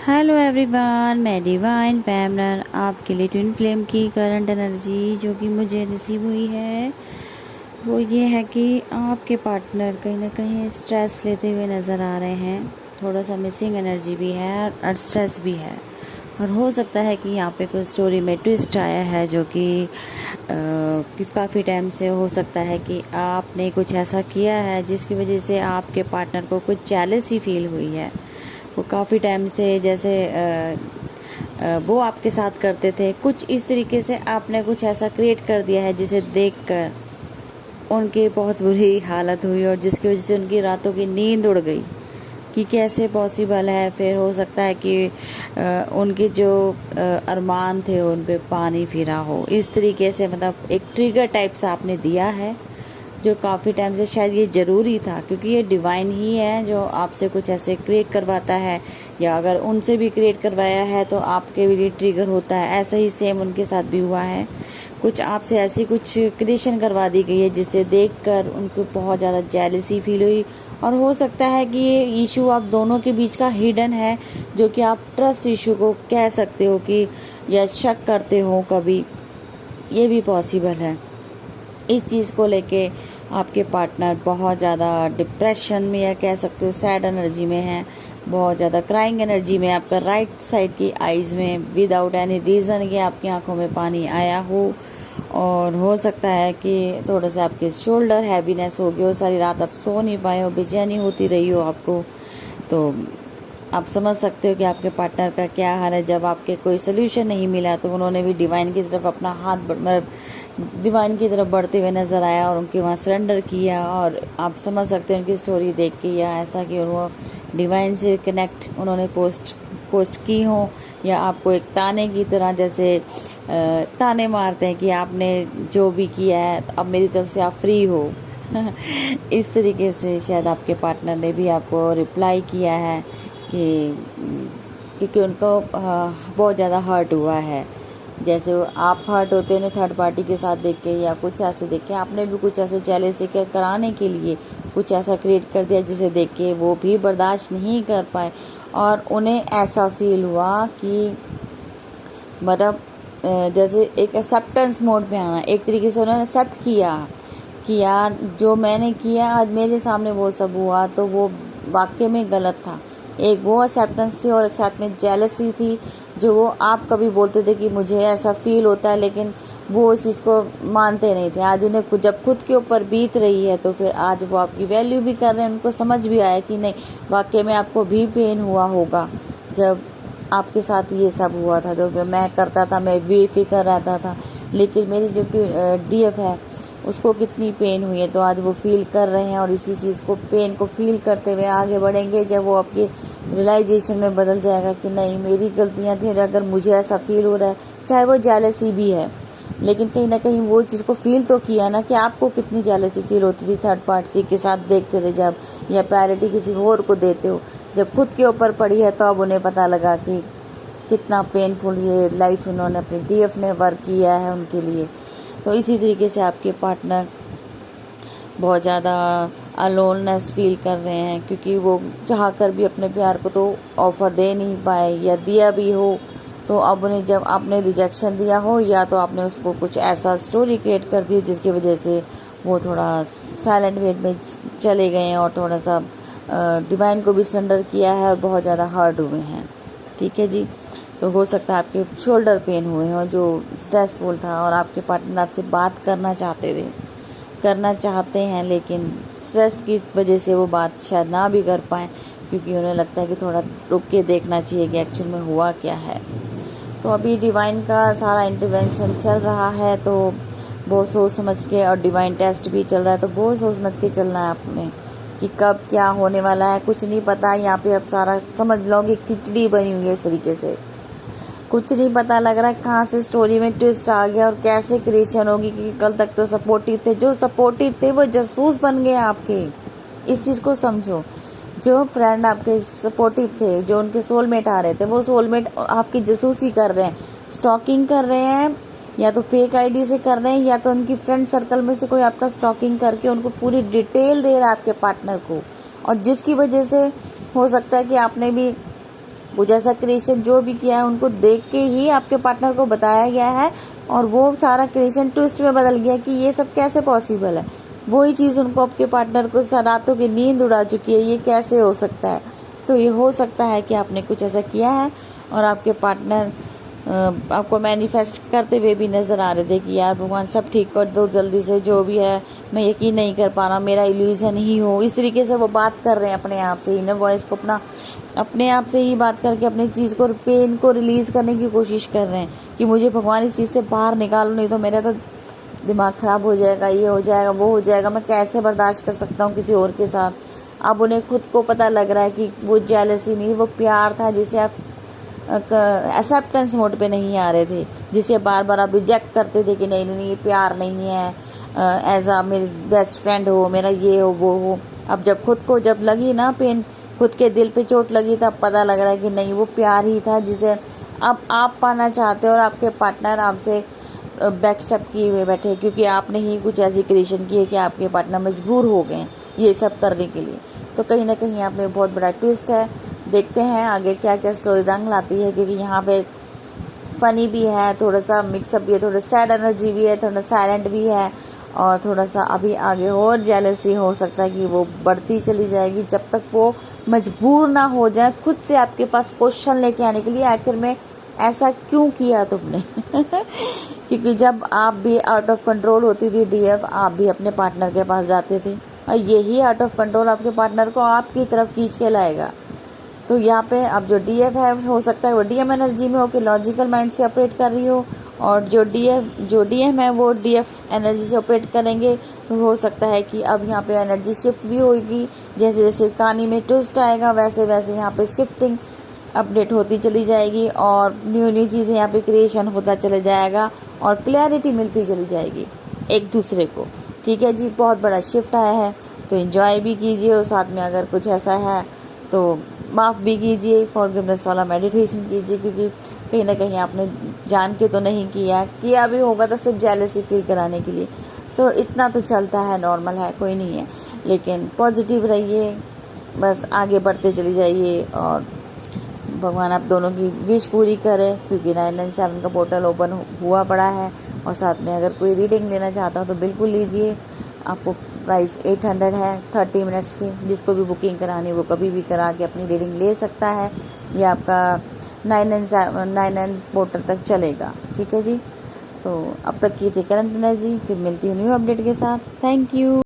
Hello everyone, मैं divine पैमनर आपके लिए ट्विन फ्लेम की करंट एनर्जी जो कि मुझे रिसीव हुई है वो ये है कि आपके पार्टनर कहीं ना कहीं स्ट्रेस लेते हुए नज़र आ रहे हैं। थोड़ा सा मिसिंग एनर्जी भी है और स्ट्रेस भी है, और हो सकता है कि यहाँ पे कोई स्टोरी में ट्विस्ट आया है जो कि काफ़ी टाइम से हो सकता है कि आपने कुछ ऐसा किया है जिसकी वजह से आपके पार्टनर को कुछ जेलसी फील हुई है। वो काफ़ी टाइम से जैसे वो आपके साथ करते थे कुछ इस तरीके से, आपने कुछ ऐसा क्रिएट कर दिया है जिसे देखकर उनकी बहुत बुरी हालत हुई और जिसकी वजह से उनकी रातों की नींद उड़ गई कि कैसे पॉसिबल है। फिर हो सकता है कि उनके जो अरमान थे उन पे पानी फिरा हो, इस तरीके से मतलब एक ट्रिगर टाइप सा आपने दिया है जो काफ़ी टाइम से शायद ये ज़रूरी था, क्योंकि ये डिवाइन ही है जो आपसे कुछ ऐसे क्रिएट करवाता है, या अगर उनसे भी क्रिएट करवाया है तो आपके भी लिए ट्रिगर होता है। ऐसा ही सेम उनके साथ भी हुआ है, कुछ आपसे ऐसी कुछ क्रिएशन करवा दी गई है जिसे देखकर उनको बहुत ज़्यादा जेलसी फील हुई। और हो सकता है कि ये इशू आप दोनों के बीच का हिडन है, जो कि आप ट्रस्ट इशू को कह सकते हो कि, या शक करते हो कभी, ये भी पॉसिबल है। इस चीज़ को लेके आपके पार्टनर बहुत ज़्यादा डिप्रेशन में, या कह सकते हो सैड एनर्जी में है, बहुत ज़्यादा क्राइंग एनर्जी में। आपका राइट साइड की आईज़ में विदाउट एनी रीज़न कि आपकी आंखों में पानी आया हो, और हो सकता है कि थोड़ा सा आपके शोल्डर हैवीनेस हो गई हो, सारी रात आप सो नहीं पाए हो, बेचैनी होती रही हो आपको। तो आप समझ सकते हो कि आपके पार्टनर का क्या हाल है। जब आपके कोई सोल्यूशन नहीं मिला तो उन्होंने भी डिवाइन की तरफ अपना हाथ मतलब डिवाइन की तरफ बढ़ते हुए नज़र आया और उनके वहाँ सरेंडर किया। और आप समझ सकते हो उनकी स्टोरी देख के, या ऐसा कि वो डिवाइन से कनेक्ट उन्होंने पोस्ट की हो, या आपको एक ताने की तरह जैसे ताने मारते हैं कि आपने जो भी किया है अब मेरी तरफ से आप फ्री हो इस तरीके से शायद आपके पार्टनर ने भी आपको रिप्लाई किया है कि क्योंकि उनको बहुत ज़्यादा हर्ट हुआ है। जैसे आप हर्ट होते हैं थर्ड पार्टी के साथ देख के, या कुछ ऐसे देख के आपने भी कुछ ऐसे जेलसी के कराने के लिए कुछ ऐसा क्रिएट कर दिया जिसे देख के वो भी बर्दाश्त नहीं कर पाए, और उन्हें ऐसा फील हुआ कि मतलब जैसे एक एक्सेप्टेंस मोड में आना, एक तरीके से उन्होंने एक्सेप्ट किया कि यार जो मैंने किया आज मेरे सामने वो सब हुआ तो वो वाकई में गलत था। एक वो एक्सेप्टेंस थी और एक साथ में जेलसी थी, जो वो आप कभी बोलते थे कि मुझे ऐसा फील होता है, लेकिन वो उस चीज़ को मानते नहीं थे। आज उन्हें जब खुद के ऊपर बीत रही है तो फिर आज वो आपकी वैल्यू भी कर रहे हैं। उनको समझ भी आया कि नहीं, वाकई में आपको भी पेन हुआ होगा जब आपके साथ ये सब हुआ था। जो मैं करता था, मैं बेफिक्र रहता था, लेकिन मेरी जो डीएफ है उसको कितनी पेन हुई है, तो आज वो फील कर रहे हैं और इसी चीज़ को, पेन को फील करते हुए आगे बढ़ेंगे। जब वो आपकी रियलाइजेशन में बदल जाएगा कि नहीं मेरी गलतियां थी, अगर मुझे ऐसा फील हो रहा है, चाहे वो जेलसी भी है, लेकिन कहीं ना कहीं वो चीज़ को फील तो किया ना कि आपको कितनी जेलसी फील होती थी थर्ड पार्टी के साथ देखते थे जब, या प्रायोरिटी किसी और को देते हो। जब खुद के ऊपर पड़ी है तो अब उन्हें पता लगा कि कितना पेनफुल ये लाइफ उन्होंने अपनी डीएफ ने वर्क किया है उनके लिए। तो इसी तरीके से आपके पार्टनर बहुत ज़्यादा अलोननेस फील कर रहे हैं, क्योंकि वो चाह कर भी अपने प्यार को तो ऑफ़र दे नहीं पाए, या दिया भी हो तो अब उन्हें जब आपने रिजेक्शन दिया हो, या तो आपने उसको कुछ ऐसा स्टोरी क्रिएट कर दी जिसकी वजह से वो थोड़ा साइलेंट वेट में चले गए हैं और थोड़ा सा डिवाइन को भी सरेंडर किया है और बहुत ज़्यादा हर्ट हुए हैं। ठीक है जी। तो हो सकता है आपके शोल्डर पेन हुए हैं जो स्ट्रेसफुल था, और आपके पार्टनर आपसे बात करना चाहते हैं, लेकिन स्ट्रेस की वजह से वो बात शायद ना भी कर पाएँ, क्योंकि उन्हें लगता है कि थोड़ा रुक के देखना चाहिए कि एक्चुअल में हुआ क्या है। तो अभी डिवाइन का सारा इंटरवेंशन चल रहा है, तो बहुत सोच समझ के, और डिवाइन टेस्ट भी चल रहा है, तो बहुत सोच समझ के चलना है आपने कि कब क्या होने वाला है, कुछ नहीं पता। यहाँ पे अब सारा समझ लो कि खिचड़ी बनी हुई है इस तरीके से, कुछ नहीं पता लग रहा है कहाँ से स्टोरी में ट्विस्ट आ गया और कैसे क्रिएशन होगी, क्योंकि कल तक तो सपोर्टिव थे, जो सपोर्टिव थे वो जासूस बन गए आपके। इस चीज़ को समझो, जो फ्रेंड आपके सपोर्टिव थे, जो उनके सोलमेट आ रहे थे, वो सोलमेट आपकी जासूसी कर रहे हैं, स्टॉकिंग कर रहे हैं, या तो फेक आईडी से कर रहे हैं, या तो उनकी फ्रेंड सर्कल में से कोई आपका स्टॉकिंग करके उनको पूरी डिटेल दे रहा है आपके पार्टनर को, और जिसकी वजह से हो सकता है कि आपने भी कुछ ऐसा क्रिएशन जो भी किया है उनको देख के ही आपके पार्टनर को बताया गया है, और वो सारा क्रिएशन ट्विस्ट में बदल गया कि ये सब कैसे पॉसिबल है। वही चीज़ उनको आपके पार्टनर को रातों की नींद उड़ा चुकी है, ये कैसे हो सकता है। तो ये हो सकता है कि आपने कुछ ऐसा किया है और आपके पार्टनर आपको मैनिफेस्ट करते हुए भी नज़र आ रहे थे कि यार भगवान सब ठीक कर दो जल्दी से, जो भी है मैं यकीन नहीं कर पा रहा, मेरा इल्यूजन ही हो। इस तरीके से वो बात कर रहे हैं अपने आप से, इनर वॉइस को अपने आप से ही बात करके अपनी चीज़ को, पेन को रिलीज़ करने की कोशिश कर रहे हैं कि मुझे भगवान इस चीज़ से बाहर निकालो, नहीं तो मेरा तो दिमाग ख़राब हो जाएगा, ये हो जाएगा, वो हो जाएगा, मैं कैसे बर्दाश्त कर सकता हूँ किसी और के साथ। अब उन्हें खुद को पता लग रहा है कि वो जेलसी नहीं, वो प्यार था जिसे आप एक्सेप्टेंस मोड पे नहीं आ रहे थे, जिसे बार बार आप रिजेक्ट करते थे कि नहीं नहीं ये प्यार नहीं है, एज आ मेरी बेस्ट फ्रेंड हो, मेरा ये हो वो हो। अब जब खुद को जब लगी ना पेन, खुद के दिल पे चोट लगी, तब पता लग रहा है कि नहीं वो प्यार ही था जिसे अब आप पाना चाहते हो, और आपके पार्टनर आपसे बैक स्टेप किए हुए बैठे, क्योंकि आपने ही कुछ ऐसी क्रिएशन की है कि आपके पार्टनर मजबूर हो गए ये सब करने के लिए। तो कहीं ना कहीं आप में बहुत बड़ा ट्विस्ट है। देखते हैं आगे क्या क्या स्टोरी रंग लाती है, क्योंकि यहाँ पे फनी भी है, थोड़ा सा मिक्सअप भी है, थोड़ा सैड एनर्जी भी है, थोड़ा साइलेंट भी है, और थोड़ा सा अभी आगे और जेलसी हो सकता है कि वो बढ़ती चली जाएगी जब तक वो मजबूर ना हो जाए खुद से आपके पास क्वेश्चन लेके आने के लिए, आखिर में ऐसा क्यों किया तुमने। क्योंकि जब आप भी आउट ऑफ कंट्रोल होती थी डीएफ, आप भी अपने पार्टनर के पास जाते थे, और यही आउट ऑफ कंट्रोल आपके पार्टनर को आपकी तरफ खींच के लाएगा। तो यहाँ पे अब जो डीएफ है हो सकता है वो डीएम एनर्जी में हो कि लॉजिकल माइंड से ऑपरेट कर रही हो, और जो डीएम है वो डीएफ एनर्जी से ऑपरेट करेंगे। तो हो सकता है कि अब यहाँ पे एनर्जी शिफ्ट भी होगी, जैसे जैसे कहानी में ट्विस्ट आएगा वैसे वैसे यहाँ पे शिफ्टिंग अपडेट होती चली जाएगी, और न्यू न्यू चीज़ें यहाँ पे क्रिएशन होता चले जाएगा, और क्लैरिटी मिलती चली जाएगी एक दूसरे को। ठीक है जी, बहुत बड़ा शिफ्ट आया है, तो एंजॉय भी कीजिए, और साथ में अगर कुछ ऐसा है तो माफ़ भी कीजिए, फॉरगिवनेस वाला मेडिटेशन कीजिए, क्योंकि कहीं ना कहीं आपने जान के तो नहीं किया भी होगा तो सिर्फ जेलसी फील कराने के लिए। तो इतना तो चलता है, नॉर्मल है, कोई नहीं है, लेकिन पॉजिटिव रहिए, बस आगे बढ़ते चली जाइए, और भगवान आप दोनों की विश पूरी करे, क्योंकि 997 का पोर्टल ओपन हुआ पड़ा है। और साथ में अगर कोई रीडिंग लेना चाहता हो तो बिल्कुल लीजिए, आपको प्राइस 800 है 30 मिनट्स की। जिसको भी बुकिंग करानी वो कभी भी करा के अपनी रीडिंग ले सकता है, ये आपका 999 पोर्टल तक चलेगा। ठीक है जी, तो अब तक की थी करंट एनर्जी, फिर मिलती हूँ न्यू अपडेट के साथ। Thank you.